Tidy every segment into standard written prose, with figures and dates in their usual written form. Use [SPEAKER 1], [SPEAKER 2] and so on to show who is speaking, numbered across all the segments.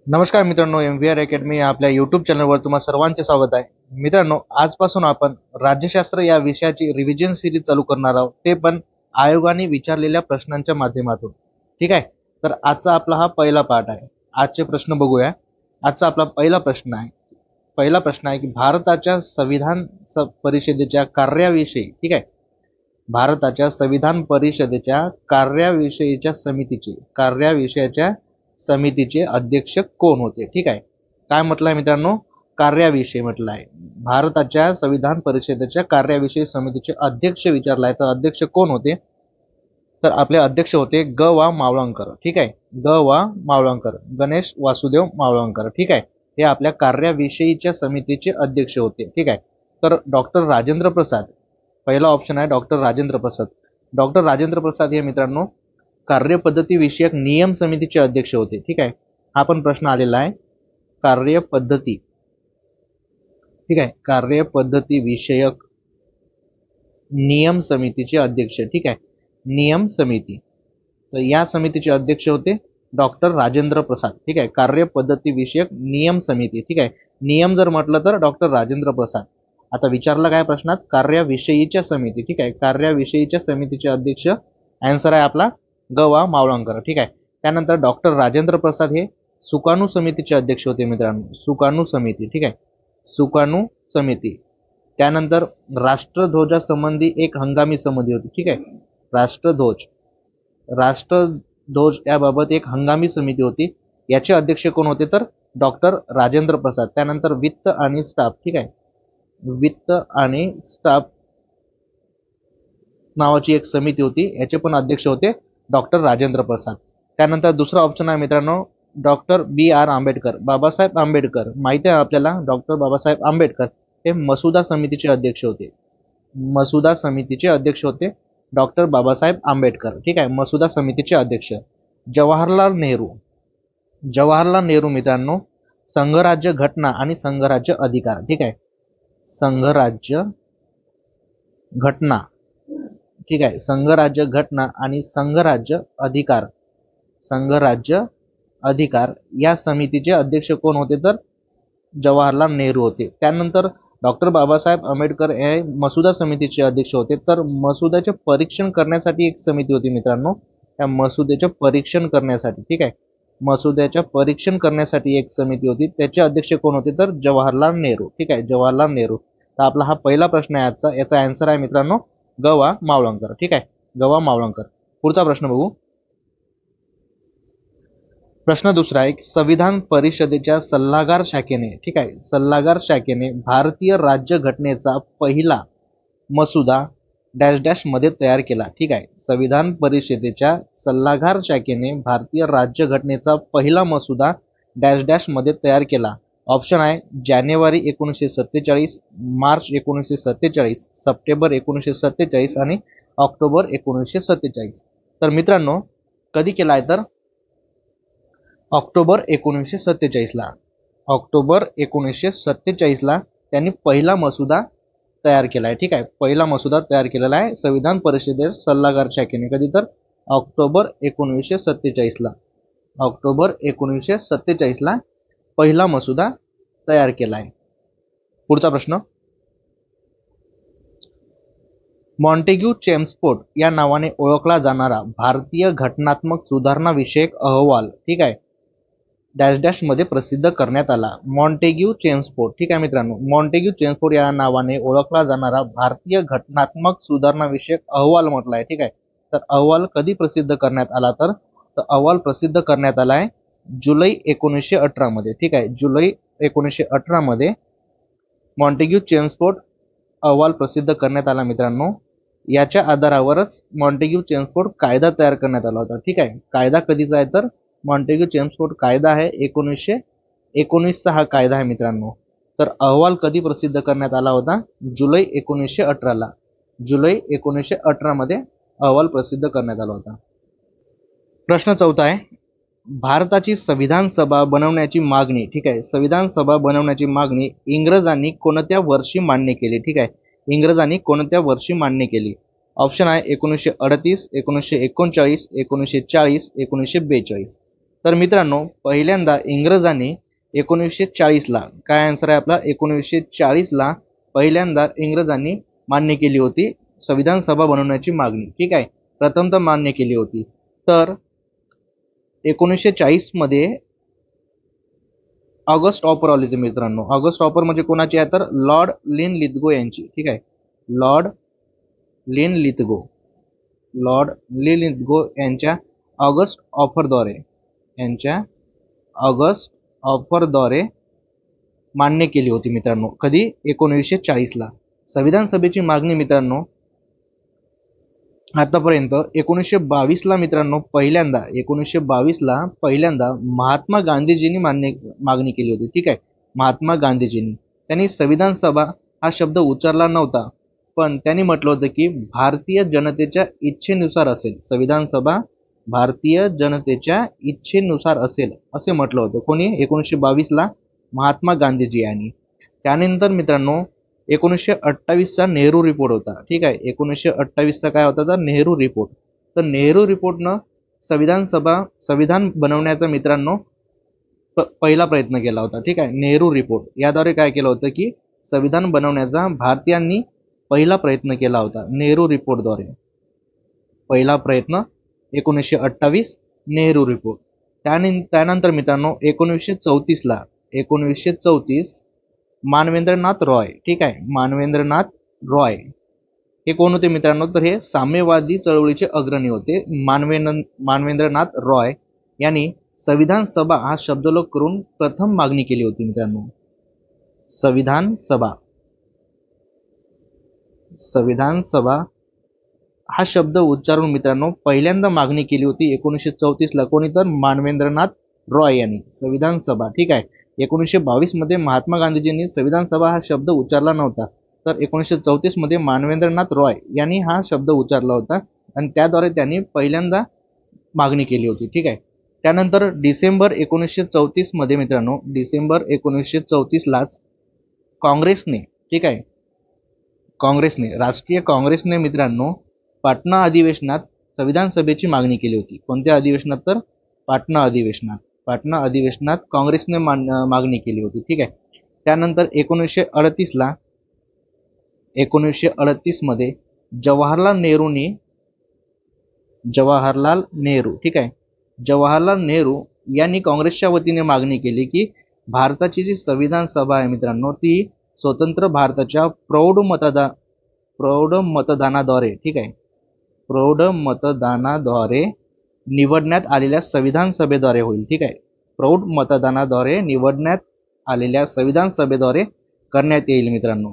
[SPEAKER 1] नमस्कार मित्रांनो, MVR academy या आपल्या यूट्यूब चॅनलवर तुम्हा सर्वांचे स्वागत आहे. मित्रांनो, आजपासून आपण राज्यशास्त्र या विषयाची रिव्हिजन सिरीज चालू करणार आहोत, ते पण आयोगाने विचारलेल्या प्रश्नांच्या माध्यमातून. ठीक आहे, तर आजचा आपला हा पहिला पार्ट आहे. आजचे प्रश्न बघूया. आजचा आपला पहिला प्रश्न आहे की भारताच्या संविधान परिषदेच्या कार्याविषयी, ठीक आहे, भारताच्या संविधान परिषदेच्या कार्याविषयाच्या समितीचे अध्यक्ष कोण होते. ठीक आहे, काय म्हटलं आहे मित्रांनो, कार्याविषयी म्हटलं आहे. भारताच्या संविधान परिषदेच्या कार्याविषयी समितीचे अध्यक्ष विचारला आहे, तर अध्यक्ष कोण होते, तर आपले अध्यक्ष होते ग वा मावळंकर. ठीक आहे, ग वा मावळंकर, गणेश वासुदेव मावळंकर. ठीक आहे, हे आपल्या कार्याविषयीच्या समितीचे अध्यक्ष होते. ठीक आहे, तर डॉक्टर राजेंद्र प्रसाद, पहिला ऑप्शन आहे डॉक्टर राजेंद्र प्रसाद. डॉक्टर राजेंद्र प्रसाद हे मित्रांनो कार्यपद्धती विषयक नियम समितीचे अध्यक्ष होते. ठीक आहे, हा पण प्रश्न आलेला आहे. कार्यपद्धती, ठीक आहे, कार्यपद्धती विषयक नियम समितीचे अध्यक्ष. ठीक आहे, नियम समिती, तर या समितीचे अध्यक्ष होते डॉक्टर राजेंद्र प्रसाद. ठीक आहे, कार्यपद्धती विषयक नियम समिती. ठीक आहे, नियम जर म्हटलं तर डॉक्टर राजेंद्र प्रसाद. आता विचारलं काय प्रश्नात, कार्याविषयीच्या समिती. ठीक आहे, कार्याविषयीच्या समितीचे अध्यक्ष, आन्सर आहे आपला ग वा मावळंकर. ठीक आहे, त्यानंतर डॉक्टर राजेंद्र प्रसाद हे सुकाणू समितीचे अध्यक्ष होते मित्रांनो, सुकाणू समिती. ठीक आहे, सुकाणू समिती. त्यानंतर राष्ट्रध्वजासंबंधी एक हंगामी समिती होती. ठीक आहे, राष्ट्रध्वज याबाबत एक हंगामी समिती होती. याचे अध्यक्ष कोण होते, तर डॉक्टर राजेंद्र प्रसाद. त्यानंतर वित्त आणि स्टाफ, ठीक आहे, वित्त आणि स्टाफ नावाची एक समिती होती, याचे पण अध्यक्ष होते डॉक्टर राजेंद्र प्रसाद. त्यानंतर दुसरा ऑप्शन आहे मित्रांनो डॉक्टर BR आंबेडकर, बाबासाहेब आंबेडकर. माहिती आहे आपल्याला डॉक्टर बाबासाहेब आंबेडकर हे मसुदा समितीचे अध्यक्ष होते. मसुदा समितीचे अध्यक्ष होते डॉक्टर बाबासाहेब आंबेडकर. ठीक आहे, मसुदा समितीचे अध्यक्ष. जवाहरलाल नेहरू मित्रांनो संघराज्य घटना आणि संघराज्य अधिकार. ठीक आहे, संघराज्य घटना, ठीक आहे, संघराज्य घटना आणि संघराज्य अधिकार या समितीचे अध्यक्ष कोण होते, तर जवाहरलाल नेहरू होते. त्यानंतर डॉक्टर बाबासाहेब आंबेडकर हे मसुदा समितीचे अध्यक्ष होते. तर मसुद्याचे परीक्षण करण्यासाठी एक समिती होती मित्रांनो, त्या मसुद्याचे परीक्षण करण्यासाठी, ठीक आहे, मसुद्याच्या परीक्षण करण्यासाठी एक समिती होती, त्याचे अध्यक्ष कोण होते, तर जवाहरलाल नेहरू. ठीक आहे, जवाहरलाल नेहरू. तर आपला हा पहिला प्रश्न आहे आजचा, याचा आन्सर आहे मित्रांनो ग वा मावळंकर. ठीक आहे, ग वा मावळंकर. पुढचा प्रश्न बघू. प्रश्न दुसरा आहे, संविधान परिषदेच्या सल्लागार शाखेने, ठीक आहे, सल्लागार शाखेने भारतीय राज्य घटनेचा पहिला मसुदा डॅश डॅश मध्ये तयार केला. ठीक आहे, संविधान परिषदेच्या सल्लागार शाखेने भारतीय राज्य घटनेचा पहिला मसुदा डॅश डॅश मध्ये तयार केला. ऑप्शन आहे जानेवारी 1947, मार्च 1947, सप्टेंबर 1947 आणि ऑक्टोबर 1947. तर मित्रांनो कधी केला आहे, तर ऑक्टोबर 1947ला, ऑक्टोबर 1947ला त्यांनी पहिला मसुदा तयार केला आहे. ठीक आहे, पहिला मसुदा तयार केलेला आहे संविधान परिषदेच्या सल्लागार शाखेने. कधी, तर ऑक्टोबर 1947ला, ऑक्टोबर 1947ला पहिला मसुदा तयार केला आहे. पुढचा प्रश्न, मॉन्टेग्यू चेम्सफोर्ड या नावाने ओळखला जाणारा भारतीय घटनात्मक सुधारणा विषयक अहवाल, ठीक आहे, डॅश डॅश मध्ये प्रसिद्ध करण्यात आला. मॉन्टेग्यू चेम्सफोर्ड, ठीक आहे मित्रांनो, मॉन्टेग्यू चेम्सफोर्ड या नावाने ओळखला जाणारा भारतीय घटनात्मक सुधारणा विषयक अहवाल म्हटला आहे. ठीक आहे, तर अहवाल कधी प्रसिद्ध करण्यात आला, तर अहवाल प्रसिद्ध करण्यात आला आहे जुलै 1918 मध्ये. ठीक आहे, जुलै 1918 मध्ये मॉन्टेग्यू चेम्सफोर्ड अहवाल प्रसिद्ध करण्यात आला मित्रांनो. याच्या आधारावरच मॉन्टेग्यू चेम्सफोर्ड कायदा तयार करण्यात आला होता. ठीक आहे, कायदा कधीचा आहे, तर मॉन्टेग्यू चेम्सफोर्ड कायदा आहे 1919चा हा कायदा आहे मित्रांनो. तर अहवाल कधी प्रसिद्ध करण्यात आला होता, जुलै 1918ला, जुलै 1918 मध्ये अहवाल प्रसिद्ध करण्यात आला होता. प्रश्न चौथा आहे, भारताची संविधान सभा बनवण्याची मागणी, ठीक आहे, संविधान सभा बनवण्याची मागणी इंग्रजांनी कोणत्या वर्षी मान्य केली. ठीक आहे, इंग्रजांनी कोणत्या वर्षी मान्य केली. ऑप्शन आहे 1938, 1939, 1940, 1942. तर मित्रांनो पहिल्यांदा इंग्रजांनी 1940ला, काय आन्सर आहे आपला, 1940ला पहिल्यांदा इंग्रजांनी मान्य केली होती संविधान सभा बनवण्याची मागणी, ठीक आहे, प्रथमतः मान्य केली होती. तर 1940 मध्ये ऑगस्ट ऑफर आली होती मित्रांनो. ऑगस्ट ऑफर म्हणजे कोणाची आहे तर लॉर्ड लिनलिथगो यांची, ठीक आहे, लॉर्ड लिनलिथगो यांच्या ऑगस्ट ऑफरद्वारे मान्य केली होती मित्रांनो. कधी? 1940ला. संविधान सभेची मागणी मित्रांनो आतापर्यंत 1922ला मित्रांनो पहिल्यांदा महात्मा गांधीजींनी मागणी केली होती, ठीक आहे, महात्मा गांधीजींनी. त्यांनी संविधान सभा हा शब्द उच्चारला नव्हता, पण त्यांनी म्हटलं होतं की भारतीय जनतेच्या इच्छेनुसार असेल, संविधान सभा भारतीय जनतेच्या इच्छेनुसार असेल असे म्हटलं होतं. कोणी? 1922ला महात्मा गांधीजी यांनी. त्यानंतर मित्रांनो 1928चा नेहरू रिपोर्ट होता, ठीक आहे, 1928चा काय होता तर नेहरू रिपोर्ट. तर नेहरू रिपोर्टनं संविधान बनवण्याचा मित्रांनो पहिला प्रयत्न केला होता, ठीक आहे, नेहरू रिपोर्ट याद्वारे काय केलं होतं की संविधान बनवण्याचा भारतीयांनी पहिला प्रयत्न केला होता नेहरू रिपोर्टद्वारे. पहिला प्रयत्न 1928 नेहरू रिपोर्ट. त्यानंतर मित्रांनो 1934 मानवेंद्रनाथ रॉय, ठीक आहे, मानवेंद्रनाथ रॉय हे कोण होते मित्रांनो तर हे साम्यवादी चळवळीचे अग्रणी होते. मानवेंद्रनाथ रॉय यांनी संविधान सभा हा शब्दलोप करून प्रथम मागणी केली होती मित्रांनो. संविधान सभा हा शब्द उच्चारून मित्रांनो पहिल्यांदा मागणी केली होती 1934ला. कोणी तर मानवेंद्रनाथ रॉय यांनी. संविधान सभा, ठीक आहे, 1922 मध्ये महात्मा गांधीजींनी संविधान सभा हा शब्द उच्चारला नव्हता, तर 1934 मध्ये मानवेंद्रनाथ रॉय यांनी हा शब्द उच्चारला होता आणि त्याद्वारे त्यांनी पहिल्यांदा मागणी केली होती, ठीक आहे. त्यानंतर डिसेंबर 1934 मध्ये मित्रांनो डिसेंबर 1934लाच काँग्रेसने, ठीक आहे, राष्ट्रीय काँग्रेसने मित्रांनो पाटणा अधिवेशनात संविधान सभेची मागणी केली होती. कोणत्या अधिवेशनात तर पाटणा अधिवेशनात काँग्रेसने मागणी केली होती, ठीक आहे. त्यानंतर 1938 मध्ये जवाहरलाल नेहरू, ठीक आहे, जवाहरलाल नेहरू यांनी काँग्रेसच्या वतीने मागणी केली की भारताची जी संविधान सभा आहे मित्रांनो ती स्वतंत्र भारताच्या प्रौढ मतदानाद्वारे, ठीक आहे, प्रौढ मतदानाद्वारे निवडण्यात आलेल्या संविधान सभेद्वारे होईल, ठीक आहे, प्रौढ मतदानाद्वारे निवडण्यात आलेल्या संविधान सभेद्वारे करण्यात येईल मित्रांनो,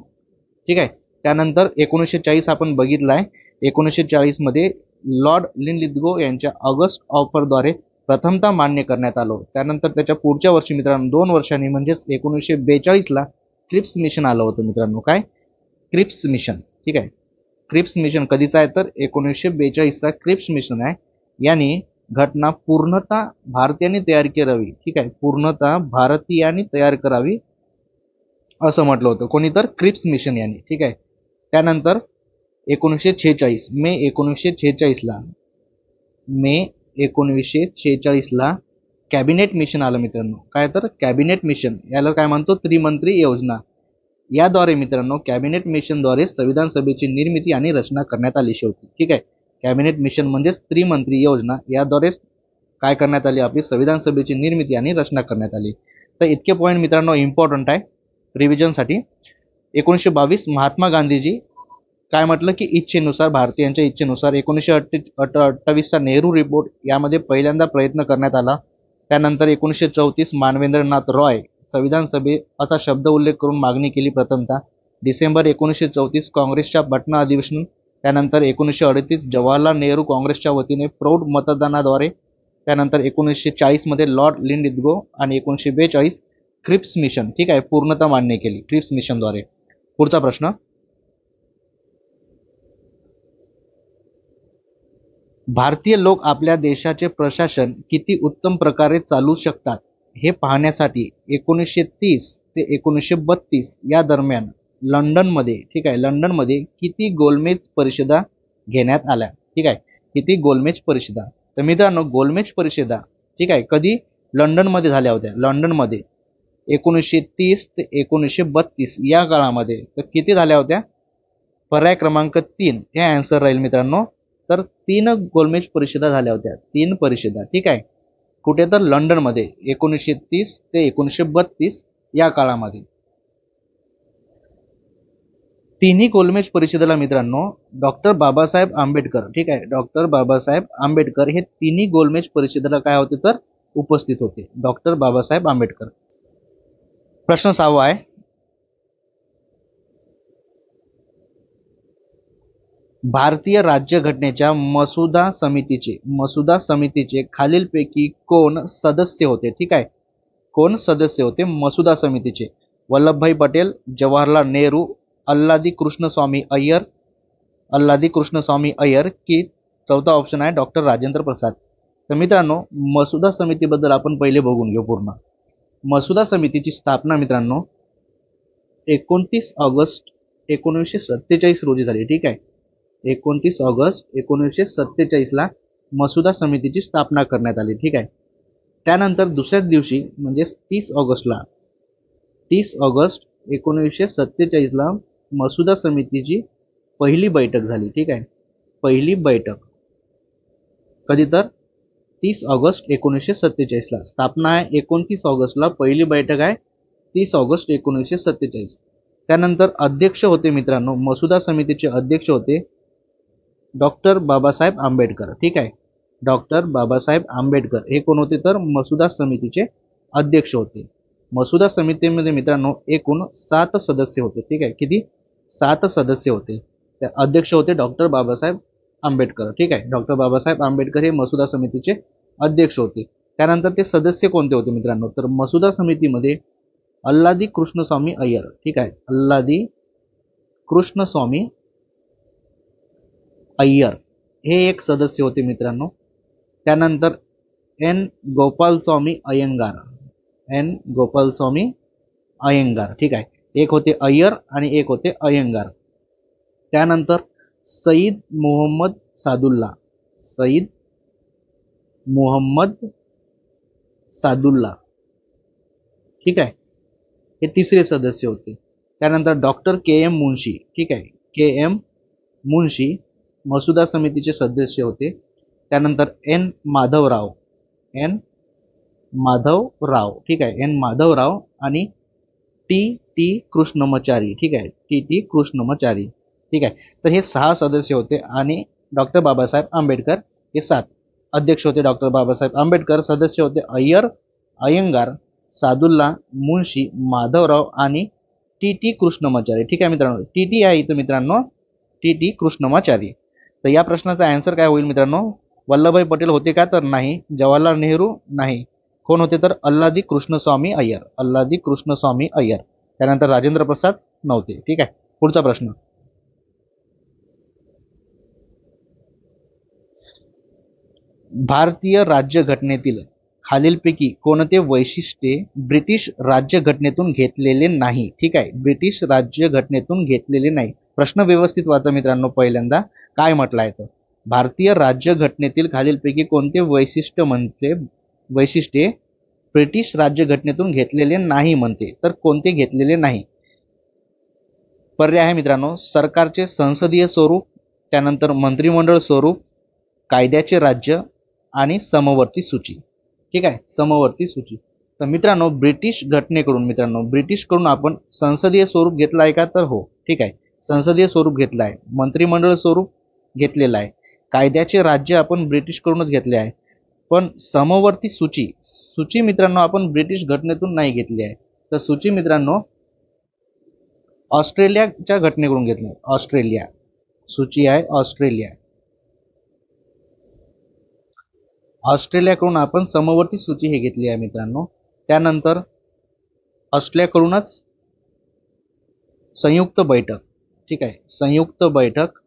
[SPEAKER 1] ठीक आहे. त्यानंतर 1940 आपण बघितलाय. 1940 मध्ये लॉर्ड लिनलिथगो यांच्या ऑगस्ट ऑफरद्वारे प्रथमतः मान्य करण्यात आलं. त्यानंतर त्याच्या पुढच्या वर्षी मित्रांनो 2 वर्षांनी म्हणजेच 1942ला क्रिप्स मिशन आलं होतं मित्रांनो. काय? क्रिप्स मिशन, ठीक आहे. क्रिप्स मिशन कधीचा आहे तर 1942चा क्रिप्स मिशन आहे. यांनी घटना पूर्णतः भारतीयांनी तयार करावी, ठीक आहे, पूर्णतः भारतीयांनी तयार करावी असं म्हटलं होतं. कोणी तर क्रिप्स मिशन यांनी, ठीक आहे. त्यानंतर 1946 मे 1946ला कॅबिनेट मिशन आलं मित्रांनो. काय तर कॅबिनेट मिशन, याला काय म्हणतो त्रिमंत्री योजना. याद्वारे मित्रांनो कॅबिनेट मिशनद्वारे संविधान सभेची निर्मिती आणि रचना करण्यात आली शेवटी, ठीक आहे. कॅबिनेट मिशन म्हणजेच त्रिमंत्री योजना, याद्वारे काय करण्यात आली आपली संविधान सभेची निर्मिती आणि रचना करण्यात आली. तर इतके पॉईंट मित्रांनो इम्पॉर्टंट आहे रिव्हिजनसाठी. 1922 महात्मा गांधीजी काय म्हटलं की इच्छेनुसार, भारतीयांच्या इच्छेनुसार. 1928चा नेहरू रिपोर्ट यामध्ये पहिल्यांदा प्रयत्न करण्यात आला. त्यानंतर 1934 मानवेंद्रनाथ रॉय संविधान सभे असा शब्द उल्लेख करून मागणी केली प्रथमतः. डिसेंबर 1934 काँग्रेसच्या पाटणा अधिवेशन. त्यानंतर 1938 जवाहरलाल नेहरू काँग्रेसच्या वतीने प्रौढ मतदानाद्वारे. त्यानंतर 1940 मध्ये लॉर्ड लिनलिथगो आणि 1942 क्रिप्स मिशन, ठीक आहे, पूर्णतः मान्य केली क्रिप्स मिशनद्वारे. पुढचा प्रश्न, भारतीय लोक आपल्या देशाचे प्रशासन किती उत्तम प्रकारे चालू शकतात हे पाहण्यासाठी 1930 ते 1932 या दरम्यान लंडनमध्ये, ठीक आहे, लंडनमध्ये किती गोलमेज परिषदा घेण्यात आल्या, ठीक आहे, किती गोलमेज परिषदा. तर मित्रांनो गोलमेज परिषदा ठीक आहे. कधी? लंडनमध्ये झाल्या होत्या, लंडनमध्ये 1930 ते 1932 या काळामध्ये. तर किती झाल्या होत्या? पर्याय क्रमांक 3 हे आन्सर राहील मित्रांनो. तर 3 गोलमेज परिषदा झाल्या होत्या, 3 परिषदा. ठीक आहे. कुठे? तर लंडनमध्ये 1930 ते 1932 या काळामध्ये. तिन्ही गोलमेज परिषदेला मित्रांनो डॉक्टर बाबासाहेब आंबेडकर, ठीक आहे, डॉक्टर बाबासाहेब आंबेडकर हे तिन्ही गोलमेज परिषदेला काय होते? तर उपस्थित होते, डॉक्टर बाबासाहेब आंबेडकर. प्रश्न 6 आहे, भारतीय राज्यघटनेच्या मसुदा समितीचे खालीलपैकी कोण सदस्य होते? ठीक आहे, कोण सदस्य होते मसुदा समितीचे? वल्लभभाई पटेल, जवाहरलाल नेहरू, अल्लादी कृष्णस्वामी अय्यर की चौथा ऑप्शन आहे डॉक्टर राजेंद्र प्रसाद. तर मित्रांनो मसुदा समितीबद्दल आपण पहिले बघून घेऊ पूर्ण. मसुदा समितीची स्थापना मित्रांनो 29 ऑगस्ट 1947 रोजी झाली. ठीक आहे, 29 ऑगस्ट 1947 ला मसुदा समितीची स्थापना करण्यात आली. ठीक आहे. त्यानंतर दुसऱ्याच दिवशी म्हणजे 30 ऑगस्ट 1947 ला मसुदा समितीची पहिली बैठक झाली. ठीक आहे, पहिली बैठक कधी? तर 30 ऑगस्ट 1947 ला. स्थापना आहे 29 ऑगस्टला, पहिली बैठक आहे 30 ऑगस्ट 1947. त्यानंतर अध्यक्ष होते मित्रांनो, मसुदा समितीचे अध्यक्ष होते डॉक्टर बाबासाहेब आंबेडकर. ठीक आहे, डॉक्टर बाबासाहेब आंबेडकर हे कोण होते? तर मसुदा समितीचे अध्यक्ष होते. मसुदा समितीमध्ये मित्रांनो एकूण 7 सदस्य होते. ठीक आहे, किती? 7 सदस्य होते. त्या अध्यक्ष होते डॉक्टर बाबासाहेब आंबेडकर. ठीक आहे, डॉक्टर बाबासाहेब आंबेडकर हे मसुदा समितीचे अध्यक्ष होते. त्यानंतर ते सदस्य कोणते होते मित्रांनो? तर मसुदा समितीमध्ये अल्लादी कृष्णस्वामी अय्यर. ठीक आहे, अल्लादी कृष्णस्वामी अय्यर हे एक सदस्य होते मित्रांनो. त्यानंतर एन गोपालस्वामी अय्यंगार. ठीक आहे, एक होते अय्यर आणि एक होते अय्यंगार. त्यानंतर सईद मोहम्मद सादुल्ला. ठीक आहे, हे तिसरे सदस्य होते. त्यानंतर डॉक्टर के.एम. मुन्शी. ठीक आहे, के.एम. मुन्शी मसुदा समितीचे सदस्य होते. त्यानंतर एन माधवराव. ठीक आहे, एन माधवराव आणि टी कृष्णमाचारी. ठीक आहे, टी कृष्णमाचारी. ठीक आहे, तर हे 6 सदस्य होते आणि डॉक्टर बाबासाहेब आंबेडकर हे 7. अध्यक्ष होते डॉक्टर बाबासाहेब आंबेडकर, सदस्य होते अय्यंगार, सादुल्ला, मुन्शी, माधवराव आणि टी कृष्णमाचारी. ठीक आहे मित्रांनो, टी आहे इथं मित्रांनो, टी कृष्णमाचारी. तर या प्रश्नाचा आन्सर काय होईल मित्रांनो? वल्लभभाई पटेल होते का? तर नाही. जवाहरलाल नेहरू नाही. कोण होते? तर अल्लादी कृष्णस्वामी अय्यर. त्यानंतर राजेंद्र प्रसाद नव्हते. ठीक आहे, पुढचा प्रश्न. भारतीय राज्यघटनेतील खालीलपैकी कोणते वैशिष्ट्ये ब्रिटिश राज्यघटनेतून घेतलेले नाही? ठीक आहे, ब्रिटिश राज्यघटनेतून घेतलेले नाही. प्रश्न व्यवस्थित वाचा मित्रांनो. पहिल्यांदा काय म्हटलं आहे? तर भारतीय राज्यघटनेतील खालीलपैकी कोणते वैशिष्ट्ये ब्रिटिश राज्यघटनेतून घेतलेले नाही म्हणते? तर कोणते घेतलेले नाही? पर्याय आहे मित्रांनो, सरकारचे संसदीय स्वरूप, त्यानंतर मंत्रिमंडळ स्वरूप, कायद्याचे राज्य आणि समवर्ती सूची. ठीक आहे, समवर्ती सूची. तर मित्रांनो ब्रिटिश घटनेकडून आपण संसदीय स्वरूप घेतलं आहे का? तर हो. ठीक आहे, संसदीय स्वरूप घेतलं आहे, मंत्रिमंडळ स्वरूप घेतलेलं आहे, कायद्याचे राज्य आपण ब्रिटिशकडूनच घेतले आहे. पण समवर्ती सूची मित्रांनो आपण ब्रिटिश घटनेतून नाही घेतली आहे. तर सूची मित्रांनो ऑस्ट्रेलियाच्या घटनेकडून घेतली. ऑस्ट्रेलिया सूची आहे, ऑस्ट्रेलियाकडून आपण समवर्ती सूची हे घेतली आहे मित्रांनो. त्यानंतर ऑस्ट्रेलियाकडूनच संयुक्त बैठक. ठीक आहे, संयुक्त बैठक,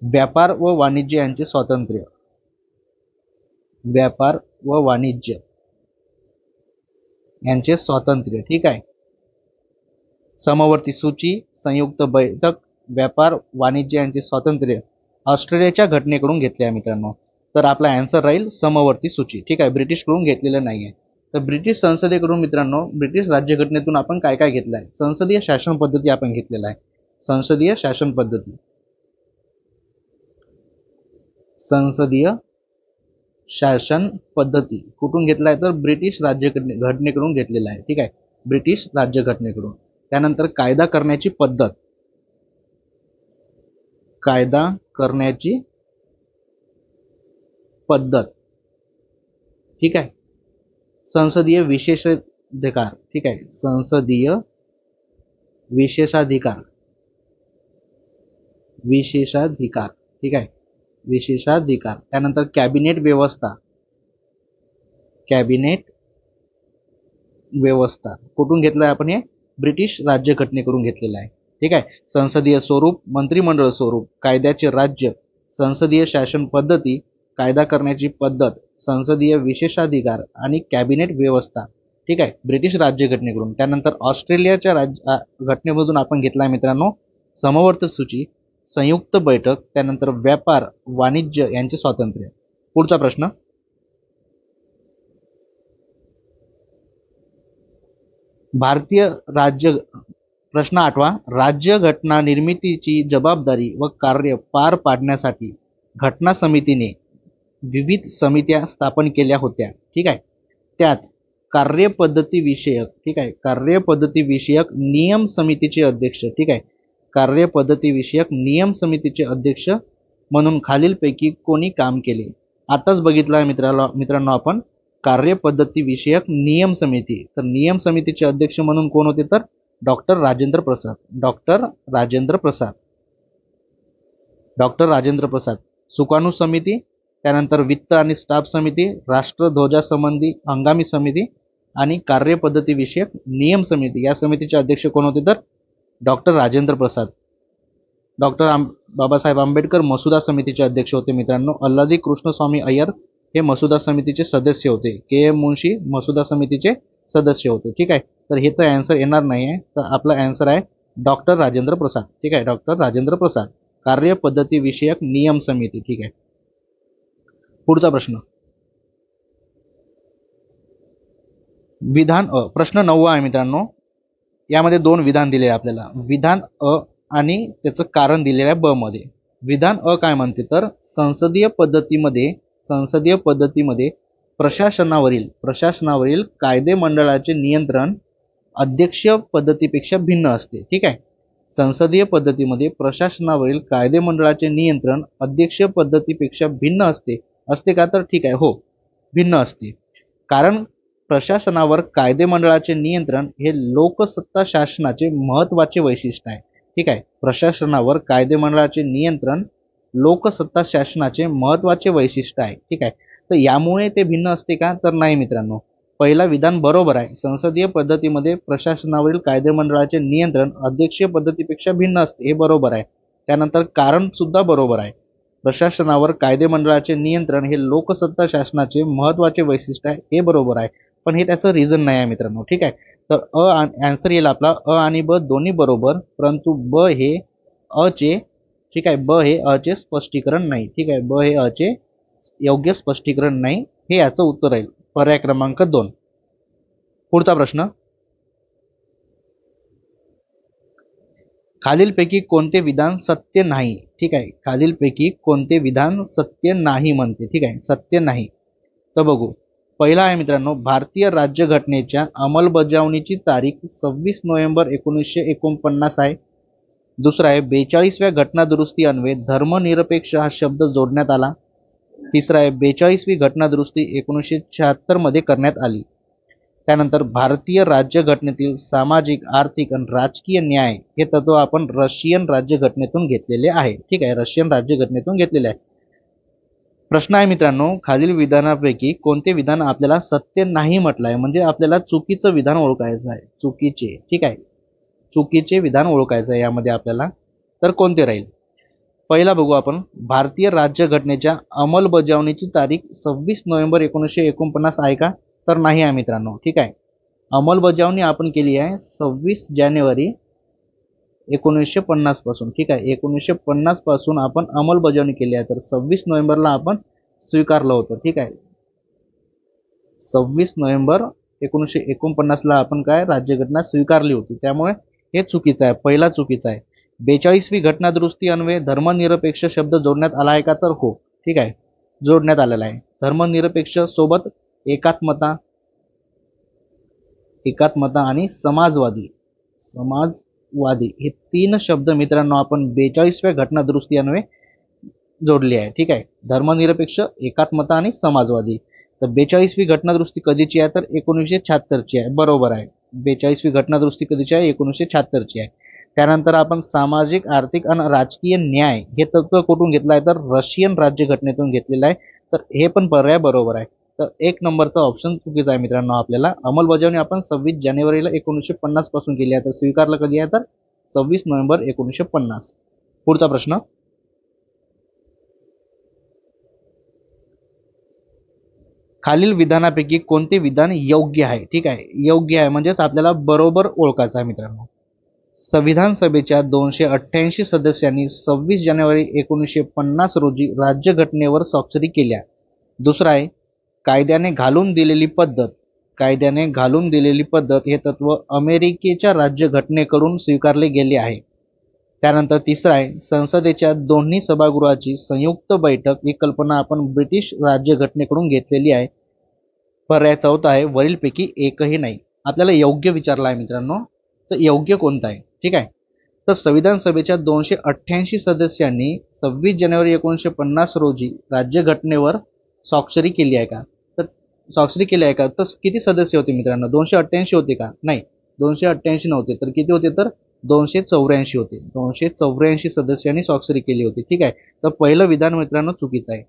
[SPEAKER 1] व्यापार व वाणिज्य यांचे स्वातंत्र्य, ठीक आहे, समवर्ती सूची, संयुक्त बैठक, व्यापार वाणिज्य यांचे स्वातंत्र्य, ऑस्ट्रेलियाच्या घटनेकडून घेतले आहे मित्रांनो. तर आपला आन्सर राहील समवर्ती सूची. ठीक आहे, ब्रिटिशकडून घेतलेलं नाहीये. तर ब्रिटिश संसदेकडून मित्रांनो, ब्रिटिश राज्यघटनेतून आपण काय काय घेतलं आहे? संसदीय शासन पद्धती आपण घेतलेला आहे. संसदीय शासन पद्धती, संसदीय शासन पद्धती कुठून घेतलाय? तर ब्रिटिश राज्यघटनेकडून घेतलेला आहे. ठीक आहे, ब्रिटिश राज्यघटनेकडून. त्यानंतर कायदा करण्याची पद्धत, कायदा करण्याची पद्धत. ठीक आहे, संसदीय विशेषाधिकार. ठीक आहे, संसदीय विशेषाधिकार, विशेषाधिकार. ठीक आहे, विशेषाधिकार. त्यानंतर कॅबिनेट व्यवस्था, कॅबिनेट व्यवस्था कुठून घेतलाय आपण? हे ब्रिटिश राज्यघटनेकडून घेतलेलं आहे. ठीक आहे, संसदीय स्वरूप, मंत्रिमंडळ स्वरूप, कायद्याचे राज्य, संसदीय शासन पद्धती, कायदा करण्याची पद्धत, संसदीय विशेषाधिकार आणि कॅबिनेट व्यवस्था. ठीक आहे, ब्रिटिश राज्यघटनेकडून. त्यानंतर ऑस्ट्रेलियाच्या घटनेमधून आपण घेतलाय मित्रांनो समवर्त सूची, संयुक्त बैठक, त्यानंतर व्यापार वाणिज्य यांचे स्वातंत्र्य. पुढचा प्रश्न, भारतीय राज्य, प्रश्न 8वा, राज्य घटना निर्मितीची जबाबदारी व कार्य पार पाडण्यासाठी घटना समितीने विविध समित्या स्थापन केल्या होत्या. ठीक आहे, त्यात कार्यपद्धती विषयक, ठीक आहे, कार्यपद्धती विषयक नियम समितीचे अध्यक्ष, ठीक आहे, कार्यपद्धती विषयक नियम समितीचे अध्यक्ष म्हणून खालीलपैकी कोणी काम केले? आताच बघितलं मित्रांनो आपण कार्यपद्धती विषयक नियम समिती. तर नियम समितीचे अध्यक्ष म्हणून कोण होते? तर doctor Rajendra Prasad, doctor Rajendra Prasad, doctor Rajendra Prasad. सुकाणू समिती, त्यानंतर वित्त आणि स्टाफ समिती, राष्ट्रध्वजासंबंधी हंगामी समिती आणि कार्यपद्धती विषयक नियम समिती, या समितीचे अध्यक्ष कोण होते? तर डॉक्टर राजेंद्र प्रसाद. डॉक्टर बाबासाहेब आंबेडकर मसुदा समितीचे अध्यक्ष होते मित्रांनो. अल्लादी कृष्णस्वामी अय्यर हे मसुदा समितीचे सदस्य होते. के एम मुंशी मसुदा समितीचे सदस्य होते. ठीक आहे, तर हे तर आन्सर येणार नाही आहे. तर आपला आन्सर आहे डॉक्टर राजेंद्र प्रसाद. ठीक आहे, डॉक्टर राजेंद्र प्रसाद, कार्यपद्धती विषयक नियम समिती. ठीक आहे, पुढचा प्रश्न, विधान अ. प्रश्न 9वा आहे मित्रांनो. यामध्ये दोन विधान दिले आपल्याला, विधान अ आणि त्याचं कारण दिलेलं आहे ब मध्ये. विधान अ काय म्हणते? तर संसदीय पद्धतीमध्ये प्रशासनावरील कायदे मंडळाचे नियंत्रण अध्यक्षीय पद्धतीपेक्षा भिन्न असते. ठीक आहे, संसदीय पद्धतीमध्ये प्रशासनावरील कायदे मंडळाचे नियंत्रण अध्यक्षीय पद्धतीपेक्षा भिन्न असते का? तर ठीक आहे, हो, भिन्न असते. कारण प्रशासनावर कायदे मंडळाचे नियंत्रण हे लोकसत्ता शासनाचे महत्त्वाचे वैशिष्ट्य आहे. ठीक आहे, प्रशासनावर कायदे मंडळाचे नियंत्रण लोकसत्ता शासनाचे महत्त्वाचे वैशिष्ट्य आहे. ठीक आहे, तर यामुळे ते भिन्न असते का? तर नाही मित्रांनो, पहिला विधान बरोबर आहे. संसदीय पद्धतीमध्ये प्रशासनावरील कायदे मंडळाचे नियंत्रण अध्यक्षीय पद्धतीपेक्षा भिन्न असते, हे बरोबर आहे. त्यानंतर कारण सुद्धा बरोबर आहे. प्रशासनावर कायदे मंडळाचे नियंत्रण हे लोकसत्ता शासनाचे महत्त्वाचे वैशिष्ट्य आहे, हे बरोबर आहे. पण हे त्याचं रिझन नाही आहे मित्रांनो. ठीक आहे, तर आन्सर येईल आपला अ आणि ब दोन्ही बरोबर, परंतु ब हे अ चे, ठीक आहे, ब हे अ चे स्पष्टीकरण नाही. ठीक आहे, ब हे अ चे योग्य स्पष्टीकरण नाही, हे याचं उत्तर राहील. पर्याय क्रमांक 2. पुढचा प्रश्न, खालीलपैकी कोणते विधान सत्य नाही? ठीक आहे, खालीलपैकी कोणते विधान सत्य नाही म्हणते? ठीक आहे, सत्य नाही. तर बघू, पहिला आहे मित्रांनो, भारतीय राज्यघटनेच्या अंमलबजावणीची तारीख 26 नोव्हेंबर 1949 आहे. दुसरा आहे 42व्या घटना दुरुस्ती अन्वये धर्मनिरपेक्ष हा शब्द जोडण्यात आला. तिसरा आहे 42वी घटना दुरुस्ती 1976 मध्ये करण्यात आली. त्यानंतर भारतीय राज्यघटनेतील सामाजिक, आर्थिक आणि राजकीय न्याय हे तत्व आपण रशियन राज्यघटनेतून घेतलेले आहे. ठीक आहे, रशियन राज्यघटनेतून घेतलेले आहे. प्रश्न आहे मित्रांनो, खालील विधानापैकी कोणते विधान आपल्याला सत्य नाही म्हटलं आहे? म्हणजे आपल्याला चुकीचं विधान ओळखायचं आहे, चुकीचे. ठीक आहे, चुकीचे विधान ओळखायचं आहे यामध्ये आपल्याला. तर कोणते राहील? पहिला बघू आपण, भारतीय राज्यघटनेच्या अंमलबजावणीची तारीख 26 नोव्हेंबर 1949 आहे का? तर नाही आहे मित्रांनो. ठीक आहे, अंमलबजावणी आपण केली आहे 26 जानेवारी 1950 पासून, ठीक आहे. 1950 पासून आपण अंमलबजावणी केली आहे, तर 26 नोव्हेंबरला आपण स्वीकारलं होतं, ठीक आहे. 26 नोव्हेंबर 1949 ला आपण काय राज्यघटना स्वीकारली होती, त्यामुळे हे चुकीचं आहे, पहिला चुकीचा आहे. 42वी घटना दुरुस्ती अन्वये धर्मनिरपेक्ष शब्द जोडण्यात आला आहे का, तर हो, ठीक आहे, जोडण्यात आलेला आहे. धर्मनिरपेक्ष सोबत एकात्मता आणि समाजवादी हे 3 शब्द मित्रांनो आपण 42व्या घटना दुरुस्ती अन्वये जोडले आहे, ठीक आहे. धर्मनिरपेक्ष, एकात्मता आणि समाजवादी. तर 42वी घटना दुरुस्ती कधीची आहे, तर 1976 ची आहे, बरोबर आहे. 42वी घटना दुरुस्ती कधीची आहे, 1976 ची आहे. त्यानंतर आपण सामाजिक, आर्थिक आणि राजकीय न्याय हे तत्व कुठून घेतलं आहे, तर रशियन राज्यघटनेतून घेतलेलं आहे. तर हे पण पर्याय बरोबर आहे. तर 1 नंबरचा ऑप्शन चुकीचा आहे मित्रांनो. आपल्याला अंमलबजावणी आपण 26 जानेवारीला 1950 पासून केली आहे, तर स्वीकारलं कधी आहे, तर 26 नोव्हेंबर 1950. पुढचा प्रश्न, खालील विधानापैकी कोणते विधान योग्य आहे, ठीक आहे. योग्य आहे म्हणजेच आपल्याला बरोबर ओळखायचं आहे मित्रांनो. संविधान सभेच्या 288 सदस्यांनी 26 जानेवारी 1950 रोजी राज्यघटनेवर स्वाक्षरी केल्या. दुसरा आहे कायद्याने घालून दिलेली पद्धत हे तत्व अमेरिकेच्या राज्यघटनेकडून स्वीकारले गेले आहे. त्यानंतर तिसरा आहे संसदेच्या दोन्ही सभागृहाची संयुक्त बैठक ही कल्पना आपण ब्रिटिश राज्यघटनेकडून घेतलेली आहे. पर्याय चौथा आहे वरीलपैकी एकही नाही. आपल्याला योग्य विचारला आहे मित्रांनो, तर योग्य कोणता आहे, ठीक आहे. तर संविधान सभेच्या 288 सदस्यांनी 26 जानेवारी 1950 रोजी राज्यघटनेवर स्वाक्षरी केली आहे का, तर स्वाक्षरी केली आहे का, तर किती सदस्य होते मित्रांनो, 288 होते का, नाही 288 नव्हते, तर किती होते, तर 284 होते. 284 सदस्यांनी स्वाक्षरी केली होती, ठीक आहे. तर पहिलं विधान मित्रांनो चुकीचं आहे.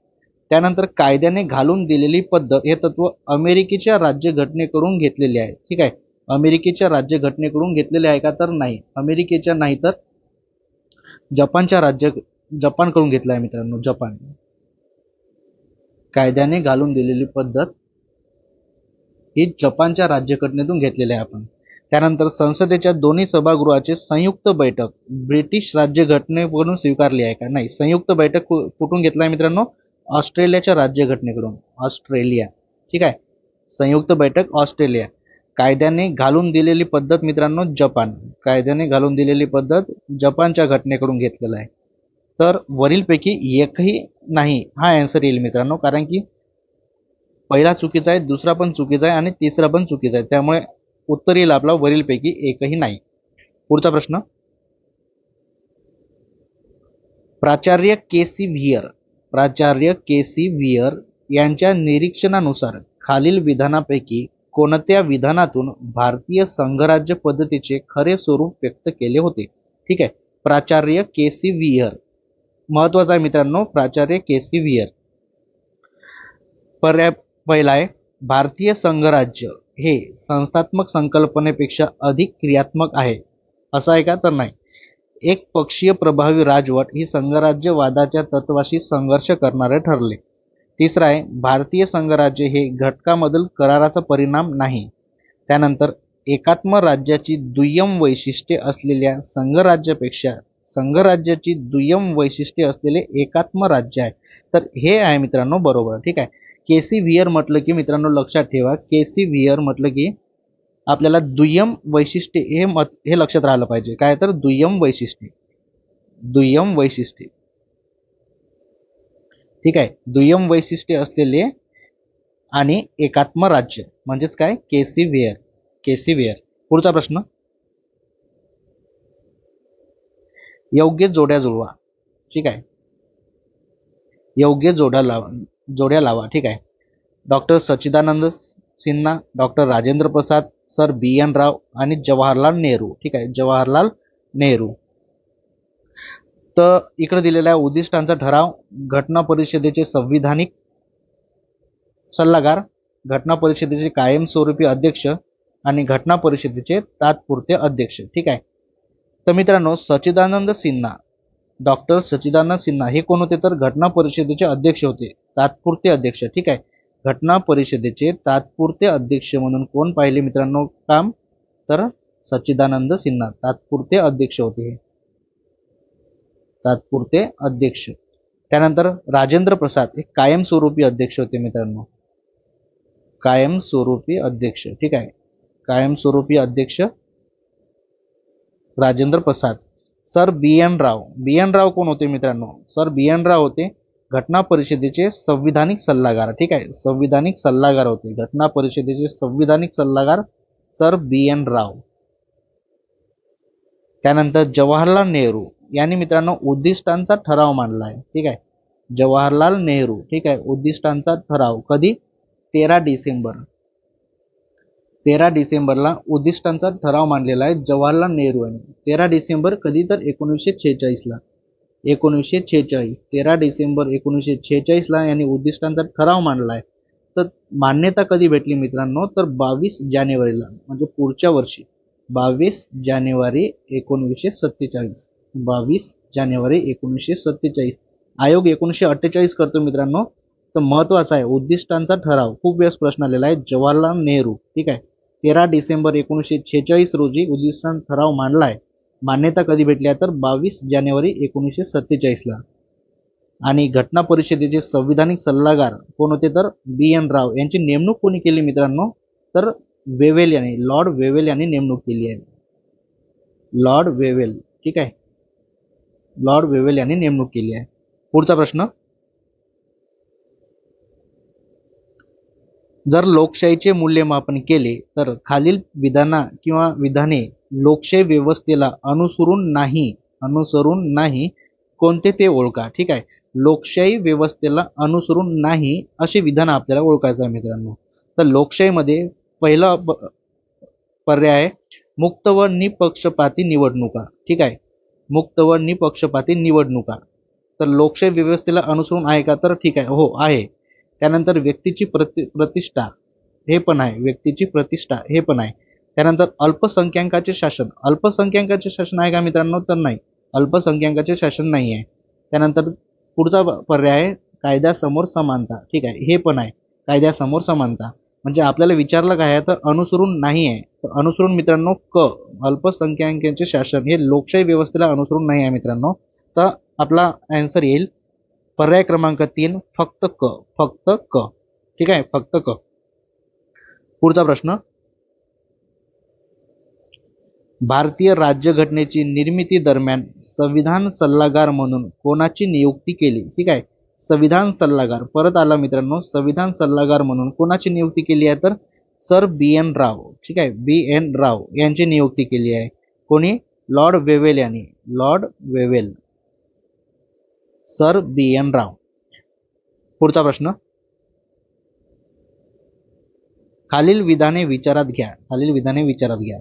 [SPEAKER 1] त्यानंतर कायद्याने घालून दिलेली पद्धत हे तत्व अमेरिकेच्या राज्यघटनेकडून घेतलेले आहे, ठीक आहे. अमेरिकेच्या राज्यघटनेकडून घेतलेले आहे का, तर नाही, अमेरिकेच्या नाही, तर जपानकडून घेतलं आहे मित्रांनो, जपान. कायद्याने घालून दिलेली पद्धत ही जपानच्या राज्यघटनेतून घेतलेली आहे आपण. त्यानंतर संसदेच्या दोन्ही सभागृहाचे संयुक्त बैठक ब्रिटिश राज्यघटनेकडून स्वीकारली आहे का, नाही, संयुक्त बैठक कुठून घेतला आहे मित्रांनो, ऑस्ट्रेलियाच्या राज्यघटनेकडून, ऑस्ट्रेलिया, ठीक आहे. संयुक्त बैठक ऑस्ट्रेलिया. कायद्याने घालून दिलेली पद्धत मित्रांनो जपान, कायद्याने घालून दिलेली पद्धत जपानच्या घटनेकडून घेतलेला आहे. तर वरीलपैकी एकही नाही हा आन्सर येईल मित्रांनो, कारण की पहिला चुकीचा आहे, दुसरा पण चुकीचा आहे आणि तिसरा पण चुकीचा आहे, त्यामुळे उत्तर येईल आपला वरीलपैकी एकही नाही. पुढचा प्रश्न, प्राचार्य के सी व्हियर यांच्या निरीक्षणानुसार खालील विधानापैकी कोणत्या विधानातून भारतीय संघराज्य पद्धतीचे खरे स्वरूप व्यक्त केले होते, ठीक आहे. प्राचार्य के सी व्हियर महत्वाचा आहे मित्रांनो, प्राचार्य के सी व्हियर. पर्याय पहिला आहे भारतीय संघराज्य हे संस्थात्मक संकल्पनेपेक्षा अधिक क्रियात्मक आहे, असं आहे का, तर नाही. एक पक्षीय प्रभावी राजवट ही संघराज्यवादाच्या तत्वाशी संघर्ष करणारे ठरले. तिसरा आहे भारतीय संघराज्य हे घटकामधील कराराचा परिणाम नाही. त्यानंतर एकात्म राज्याची दुय्यम वैशिष्ट्ये असलेल्या संघराज्यापेक्षा संघराज्याची दुय्यम वैशिष्ट्ये असलेले एकात्म राज्य आहे. तर हे आहे मित्रांनो बरोबर, ठीक आहे. के सी व्हियर म्हटलं की मित्रांनो लक्षात ठेवा, के सी व्हियर म्हटलं की आपल्याला दुय्यम वैशिष्ट्ये हे लक्षात राहिलं पाहिजे. काय, तर दुय्यम वैशिष्ट्ये, ठीक आहे. दुय्यम वैशिष्ट्ये असलेले आणि एकात्म राज्य म्हणजेच काय, के सी व्हियर. पुढचा प्रश्न, योग्य जोड्या जुळवा, ठीक आहे. योग्य जोड्या लावा, ठीक आहे. डॉक्टर सच्चिदानंद सिन्हा, डॉक्टर राजेंद्र प्रसाद, सर बी एन राव आणि जवाहरलाल नेहरू, ठीक आहे. जवाहरलाल नेहरू. तर इकडे दिलेला आहे उद्दिष्टांचा ठराव, घटना परिषदेचे संविधानिक सल्लागार, घटना परिषदेचे कायमस्वरूपी अध्यक्ष आणि घटना परिषदेचे तात्पुरते अध्यक्ष, ठीक आहे. तर मित्रांनो सच्चिदानंद सिन्हा, डॉक्टर सच्चिदानंद सिन्हा हे कोण होते, तर घटना परिषदेचे अध्यक्ष होते, तात्पुरते अध्यक्ष, ठीक आहे. घटना परिषदेचे तात्पुरते अध्यक्ष म्हणून कोण पाहिले मित्रांनो काम, तर सच्चिदानंद सिन्हा तात्पुरते अध्यक्ष होते. तात्पुरते अध्यक्ष. त्यानंतर राजेंद्र प्रसाद हे कायमस्वरूपी अध्यक्ष होते मित्रांनो, कायमस्वरूपी अध्यक्ष. ठीक आहे, कायमस्वरूपी अध्यक्ष राजेंद्र प्रसाद. सर बी एन राव, बी एन राव कोण होते मित्रांनो? सर बी एन राव होते घटना परिषदेचे संविधानिक सल्लागार. ठीक आहे, संविधानिक सल्लागार होते, घटना परिषदेचे संविधानिक सल्लागार सर बी एन राव. त्यानंतर जवाहरलाल नेहरू यांनी मित्रांनो उद्दिष्टांचा ठराव मांडला आहे. ठीक आहे, जवाहरलाल नेहरू. ठीक आहे, उद्दिष्टांचा ठराव कधी? 13 डिसेंबर. 13 डिसेंबरला उद्दिष्टांचा ठराव मांडलेला आहे जवाहरलाल नेहरू यांनी. 13 डिसेंबर कधी? तर 1946 ला. 1946, 13 डिसेंबर 1946 ला यांनी उद्दिष्टांचा ठराव मांडला आहे. तर मान्यता कधी भेटली मित्रांनो? तर 22 जानेवारीला, म्हणजे पुढच्या वर्षी 22 जानेवारी 1947. 22 जानेवारी 1947. आयोग 1948 करतो मित्रांनो. तर महत्वाचा आहे उद्दिष्टांचा ठराव, खूप वेळेस प्रश्न आलेला आहे. जवाहरलाल नेहरू. ठीक आहे, 13 डिसेंबर 1946 रोजी उद्दिष्टांचा ठराव मांडला आहे. मान्यता कधी भेटली आहे? तर 22 जानेवारी 1947 ला. आणि घटना परिषदेचे संविधानिक सल्लागार कोण होते? तर बी एन राव. यांची नेमणूक कोणी केली मित्रांनो? तर वेवेल यांनी, लॉर्ड वेवेल यांनी नेमणूक केली आहे. Lord Wavell. ठीक आहे, लॉर्ड वेवेल यांनी नेमणूक केली आहे. पुढचा प्रश्न, जर लोकशाहीचे मूल्यमापन केले तर खालील विधाने लोकशाही व्यवस्थेला अनुसरून नाही कोणते ते ओळखा. ठीक आहे, लोकशाही व्यवस्थेला अनुसरून नाही असे विधान आपल्याला ओळखायचं आहे मित्रांनो. तर लोकशाहीमध्ये पहिला पर्याय आहे मुक्त व निपक्षपाती निवडणुका. ठीक आहे, मुक्त व निपक्षपाती निवडणुका. तर लोकशाही व्यवस्थेला अनुसरून आहे का? तर ठीक आहे, हो आहे. त्यानंतर व्यक्तीची प्रतिष्ठा हे पण आहे, व्यक्तीची प्रतिष्ठा हे पण आहे. त्यानंतर अल्पसंख्याकांचे शासन, अल्पसंख्याकांचे शासन आहे का मित्रांनो? तर नाही, अल्पसंख्याकांचे शासन नाही आहे. त्यानंतर पुढचा पर्याय आहे कायद्यासमोर समानता. ठीक आहे, हे पण आहे, कायद्यासमोर समानता. म्हणजे आपल्याला विचारलं काय आहे? तर अनुसरून नाही आहे. तर अनुसरून मित्रांनो क, अल्पसंख्याकांचे शासन हे लोकशाही व्यवस्थेला अनुसरून नाही आहे मित्रांनो. तर आपला आन्सर येईल पर्याय क्रमांक 3 फक्त क, फक्त क. ठीक आहे, फक्त क. पुढचा प्रश्न, भारतीय राज्यघटनेची निर्मिती दरम्यान संविधान सल्लागार म्हणून कोणाची नियुक्ती केली? ठीक आहे, संविधान सल्लागार परत आला मित्रांनो. संविधान सल्लागार म्हणून कोणाची नियुक्ती केली आहे? तर सर बी एन राव. ठीक आहे, बी एन राव यांची नियुक्ती केली आहे. कोणी? लॉर्ड वेवेल यांनी, लॉर्ड वेवेल, सर बी एन राव. पुढचा प्रश्न, खालील विधाने विचारात घ्या, खालील विधाने विचारात घ्या.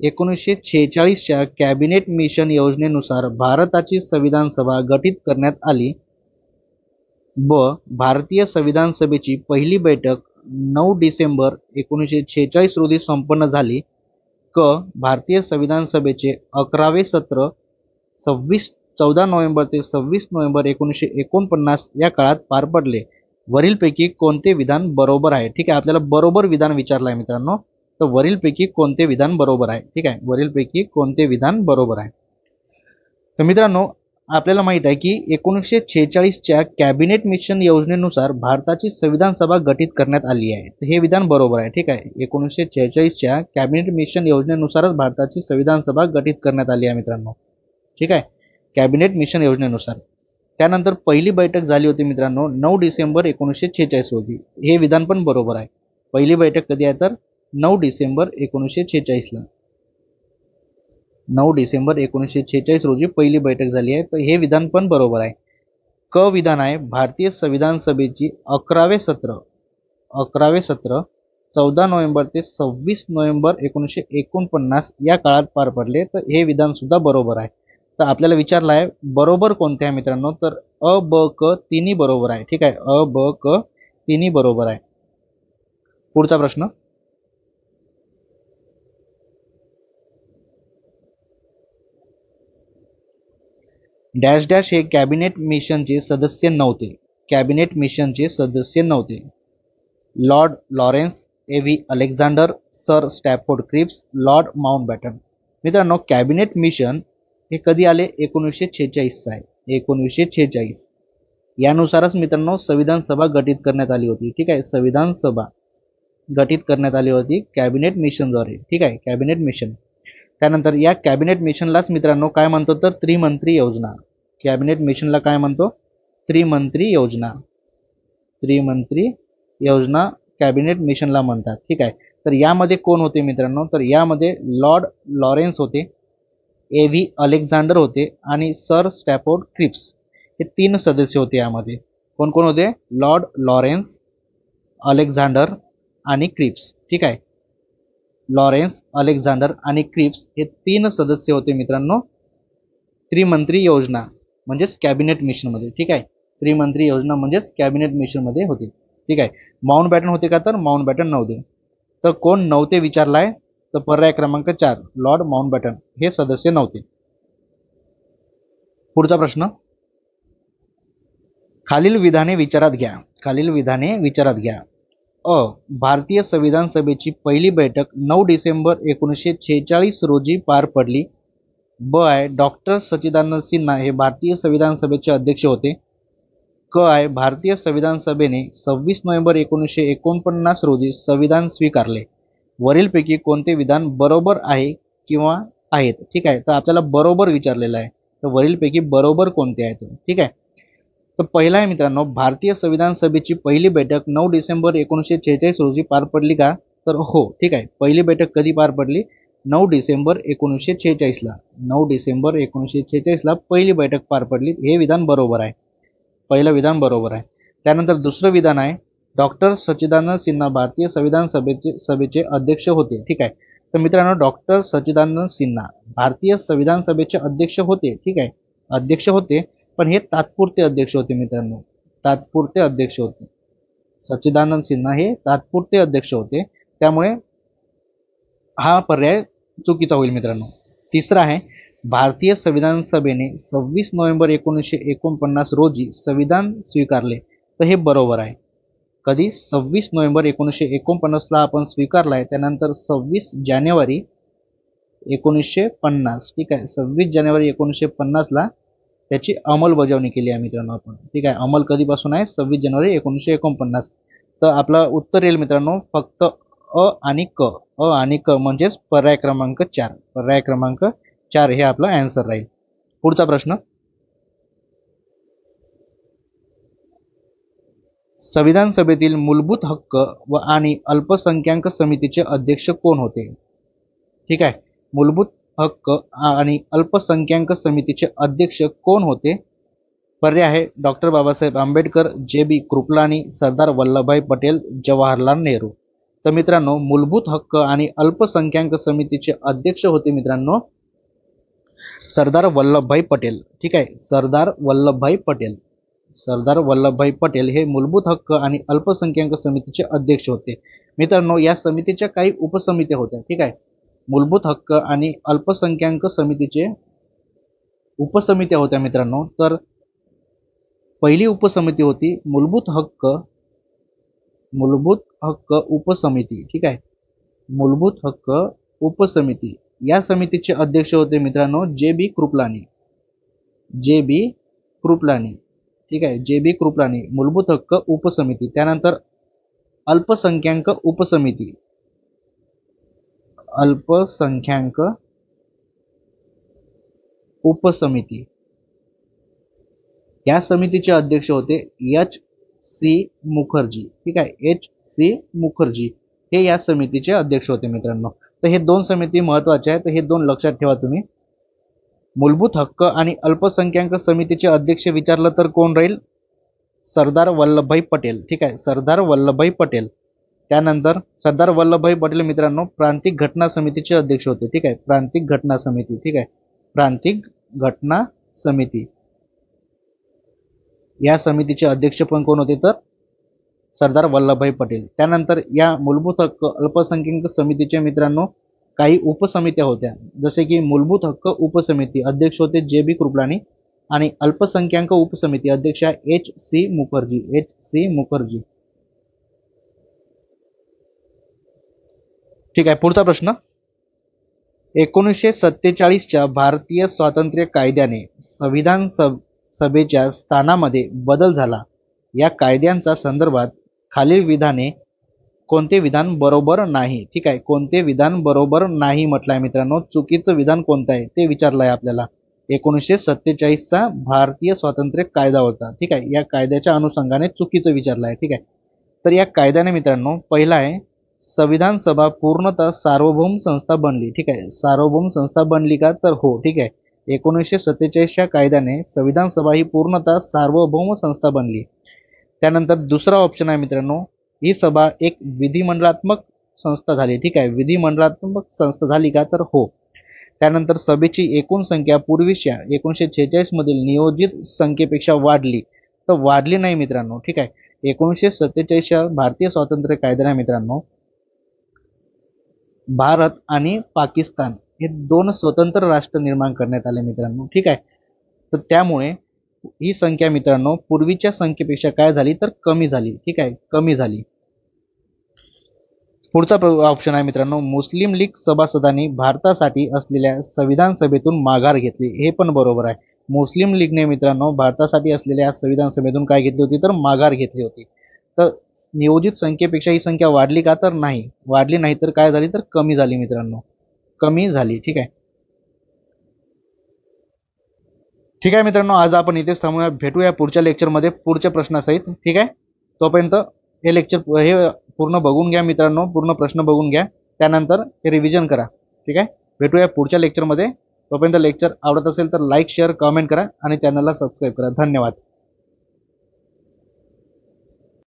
[SPEAKER 1] 1946च्या कॅबिनेट मिशन योजनेनुसार भारताची संविधान सभा गठीत करण्यात आली. भारतीय संविधान सभेची पहिली बैठक 9 डिसेंबर 1946 रोजी संपन्न झाली. भारतीय संविधान सभेचे 11वे सत्र 14 नोव्हेंबर ते 26 नोव्हेंबर 1949 या काळात पार पडले. वरीलपैकी कोणते विधान बरोबर आहे? ठीक आहे, आपल्याला बरोबर विधान विचारलं आहे मित्रांनो. तर वरीलपैकी कोणते विधान बरोबर आहे? ठीक आहे, वरीलपैकी कोणते विधान बरोबर आहे? तर मित्रांनो आपल्याला माहित आहे की 1946च्या कॅबिनेट मिशन योजनेनुसार भारताची संविधान सभा गठीत करण्यात आली आहे. तर हे विधान बरोबर आहे. ठीक आहे, 1946च्या कॅबिनेट मिशन योजनेनुसारच भारताची संविधान सभा गठीत करण्यात आली आहे मित्रांनो. ठीक आहे, कॅबिनेट मिशन योजनेनुसार. त्यानंतर पहिली बैठक झाली होती मित्रांनो 9 डिसेंबर 1946 रोजी. हे विधान पण बरोबर आहे. पहिली बैठक कधी आहे? तर 9 डिसेंबर 1946 ला. 9 डिसेंबर 1946 रोजी पहिली बैठक झाली आहे. तर हे विधान पण बरोबर आहे. क विधान आहे भारतीय संविधान सभेची 11वे सत्र 14 नोव्हेंबर ते 26 नोव्हेंबर 1949 या काळात पार पडले. तर हे विधान सुद्धा बरोबर आहे. तर आपल्याला विचारलं आहे बरोबर कोणते आहे मित्रांनो? तर अ ब क तिन्ही बरोबर आहे. ठीक आहे, अ ब क तिन्ही बरोबर आहे. पुढचा प्रश्न, डॅश डॅश हे कॅबिनेट मिशनचे सदस्य नव्हते. कॅबिनेट मिशनचे सदस्य नव्हते. Lord Lawrence, A V Alexander, sir Stafford Cripps, lord Mountbatten. मित्रांनो कॅबिनेट मिशन हे कधी आले? 1946 आहे, 1946. यानुसारच मित्रांनो संविधान सभा गठीत करण्यात आली होती. ठीक आहे, संविधान सभा गठीत करण्यात आली होती कॅबिनेट मिशनद्वारे. ठीक आहे, कॅबिनेट मिशन. त्यानंतर या कॅबिनेट मिशनलाच मित्रांनो काय म्हणतो? तर त्रिमंत्री योजना. कॅबिनेट मिशनला काय म्हणतो? त्रिमंत्री योजना. त्रिमंत्री योजना कॅबिनेट मिशनला म्हणतात. ठीक आहे, तर यामध्ये कोण होते मित्रांनो? तर यामध्ये लॉर्ड लॉरेन्स होते, A.V. अलेक्झांडर होते आणि सर स्टॅफोर्ड क्रिप्स हे 3 सदस्य होते. यामध्ये कोण कोण होते? लॉर्ड लॉरेन्स, अलेक्झांडर आणि क्रिप्स. ठीक आहे, लॉरेन्स, अलेक्झांडर आणि क्रिप्स हे 3 सदस्य होते मित्रांनो त्रिमंत्री योजना म्हणजेच कॅबिनेट मिशनमध्ये. ठीक आहे, त्रिमंत्री योजना म्हणजेच कॅबिनेट मिशनमध्ये होते. ठीक आहे, माउंटबॅटन होते का? तर माउंटबॅटन नव्हते. तर कोण नव्हते विचारलाय? तर पर्याय क्रमांक 4 लॉर्ड माउंटबॅटन हे सदस्य नव्हते. पुढचा प्रश्न, खालील विधाने विचारात घ्या. खालील विधाने विचारात घ्या. अ. भारतीय संविधान सभेची पहिली बैठक 9 डिसेंबर 1946 रोजी पार पडली. ब आहे डॉक्टर सच्चिदानंद सिन्हा हे भारतीय संविधान सभेचे अध्यक्ष होते. क आहे भारतीय संविधान सभेने 26 नोव्हेंबर 1949 रोजी संविधान स्वीकारले. वरीलपैकी कोणते विधान बरोबर आहे किंवा आहेत? ठीक आहे, तर आपल्याला बरोबर विचारलेलं आहे. तर वरीलपैकी बरोबर कोणते आहेत? ठीक आहे, तर पहिला आहे मित्रांनो, भारतीय संविधान सभेची पहिली बैठक 9 डिसेंबर 1946 रोजी पार पडली का? तर हो. ठीक आहे, पहिली बैठक कधी पार पडली? 9 डिसेंबर 1946 ला. 9 डिसेंबर 1946 ला पहिली बैठक पार पडली. हे विधान बरोबर आहे. पहिलं विधान बरोबर आहे. त्यानंतर दुसरं विधान आहे डॉक्टर सच्चिदानंद सिन्हा भारतीय संविधान सभेचे अध्यक्ष होते. ठीक आहे, तर मित्रांनो डॉक्टर सच्चिदानंद सिन्हा भारतीय संविधान सभेचे अध्यक्ष होते. ठीक आहे, अध्यक्ष होते, पण हे तात्पुरते अध्यक्ष होते मित्रांनो, तात्पुरते अध्यक्ष होते. सच्चिदानंद सिन्हा हे तात्पुरते अध्यक्ष होते, त्यामुळे हा पर्याय चुकीचा होईल मित्रांनो. तिसरा आहे भारतीय संविधान सभेने 26 नोव्हेंबर 1949 रोजी संविधान स्वीकारले. तर हे बरोबर आहे. कधी? 26 नोव्हेंबर 1949 ला आपण स्वीकारलाय. त्यानंतर 26 जानेवारी 1950. ठीक आहे, 26 जानेवारी 1950 ला त्याची अंमलबजावणी केली आहे मित्रांनो आपण. ठीक आहे, अंमल कधीपासून आहे? 26 जानेवारी 1949. तर आपलं उत्तर येईल मित्रांनो फक्त अ आणि क. अ आणि क म्हणजेच पर्याय क्रमांक 4. पर्याय क्रमांक 4 हे आपलं आन्सर राहील. पुढचा प्रश्न, संविधान सभेतील मूलभूत हक्क व आणि अल्पसंख्याक समितीचे अध्यक्ष कोण होते? ठीक आहे, मूलभूत हक्क आणि अल्पसंख्याक समितीचे अध्यक्ष कोण होते? पर्याय आहे डॉक्टर बाबासाहेब आंबेडकर, जे.बी. कृपलानी, सरदार वल्लभभाई पटेल, जवाहरलाल नेहरू. तर मित्रांनो मूलभूत हक्क आणि अल्पसंख्याक समितीचे अध्यक्ष होते मित्रांनो सरदार वल्लभभाई पटेल. ठीक आहे, सरदार वल्लभभाई पटेल. सरदार वल्लभभाई पटेल हे मूलभूत हक्क आणि अल्पसंख्याक समितीचे अध्यक्ष होते. मित्रांनो या समितीच्या काही उपसमित्या होत्या. ठीक आहे, मूलभूत हक्क आणि अल्पसंख्याक समितीचे उपसमित्या होत्या मित्रांनो. तर पहिली उपसमिती होती मूलभूत हक्क उपसमिती. ठीक आहे, मूलभूत हक्क उपसमिती. या समितीचे अध्यक्ष होते मित्रांनो जे.बी. कृपलानी. जे.बी. कृपलानी. ठीक आहे, जे.बी. कृपलानी मूलभूत हक्क उपसमिती. त्यानंतर अल्पसंख्याक उपसमिती. अल्पसंख्याक उपसमिती या समितीचे अध्यक्ष होते H.C. मुखर्जी. ठीक आहे, H.C. मुखर्जी हे या समितीचे अध्यक्ष होते मित्रांनो. तर हे दोन समिती महत्वाच्या आहेत, तर हे दोन लक्षात ठेवा तुम्ही. मूलभूत हक्क आणि अल्पसंख्याक समितीचे अध्यक्ष विचारलं तर कोण राहील? सरदार वल्लभभाई पटेल. ठीक आहे, सरदार वल्लभभाई पटेल. त्यानंतर सरदार वल्लभभाई पटेल मित्रांनो प्रांतिक घटना समितीचे अध्यक्ष होते. ठीक आहे, प्रांतिक घटना समिती. ठीक आहे, प्रांतिक घटना समिती या समितीचे अध्यक्ष पण कोण होते? तर सरदार वल्लभभाई पटेल. त्यानंतर या मूलभूत हक्क अल्पसंख्याक समितीचे मित्रांनो काही उपसमित्या होत्या, जसे की मूलभूत हक्क उपसमिती अध्यक्ष होते जे.बी. कृपलानी आणि अल्पसंख्याक उपसमिती अध्यक्ष H.C. मुखर्जी. H.C. मुखर्जी. ठीक आहे, पुढचा प्रश्न, 1947च्या भारतीय स्वातंत्र्य कायद्याने संविधान सभेच्या स्थानामध्ये बदल झाला. या कायद्यांच्या संदर्भात खालील विधाने कोणते विधान बरोबर नाही. ठीक आहे, कोणते विधान बरोबर नाही म्हटलंय मित्रांनो. चुकीचं विधान कोणतं आहे ते विचारलंय आपल्याला. 1947चा भारतीय स्वातंत्र्य कायदा होता. ठीक आहे, या कायद्याच्या अनुषंगाने चुकीचं विचारलंय. ठीक आहे, तर या कायद्याने मित्रांनो पहिला आहे संविधान सभा पूर्णतः सार्वभौम संस्था बनली. ठीक आहे, सार्वभौम संस्था बनली का, तर हो. ठीक आहे, 1947च्या कायद्याने संविधान सभा ही पूर्णतः सार्वभौम संस्था बनली. त्यानंतर दुसरा ऑप्शन आहे मित्रांनो, ही सभा एक विधिमंडळात्मक संस्था झाली. ठीक आहे, विधिमंडळात्मक संस्था झाली का, तर हो. त्यानंतर सभेची एकूण संख्या पूर्वीच्या 1946 मधील नियोजित संख्येपेक्षा वाढली, तर वाढली नाही मित्रांनो. ठीक आहे, 1947च्या भारतीय स्वातंत्र्य कायद्याने मित्रांनो भारत आणि पाकिस्तान हे दोन स्वतंत्र राष्ट्र निर्माण करण्यात आले मित्रांनो. ठीक आहे, तर त्यामुळे ही संख्या मित्रांनो पूर्वीच्या संख्येपेक्षा काय झाली, तर कमी झाली. ठीक आहे, कमी झाली. पुढचा ऑप्शन आहे मित्रांनो, मुस्लिम लीग सभासदांनी भारतासाठी असलेल्या संविधान सभेतून माघार घेतली. हे पण बरोबर आहे. मुस्लिम लीगने मित्रांनो भारतासाठी असलेल्या संविधान सभेतून काय घेतली होती, तर माघार घेतली होती. तर नियोजित संख्येपेक्षा ही संख्या वाढली का, तर नाही वाढली नाही. तर काय झाली, तर कमी झाली मित्रांनो, कमी झाली. ठीक आहे, ठीक आहे मित्रांनो, आज आपण इथेच थांबूया. भेटूया पुढच्या लेक्चरमध्ये पुढच्या प्रश्नासहित. ठीक आहे, तोपर्यंत हे लेक्चर हे पूर्ण बघून घ्या मित्रांनो, पूर्ण प्रश्न बघून घ्या, त्यानंतर हे रिव्हिजन करा. ठीक आहे, भेटूया पुढच्या लेक्चरमध्ये. तोपर्यंत लेक्चर आवडत असेल तर लाईक शेअर कमेंट करा आणि चॅनलला सबस्क्राईब करा. धन्यवाद.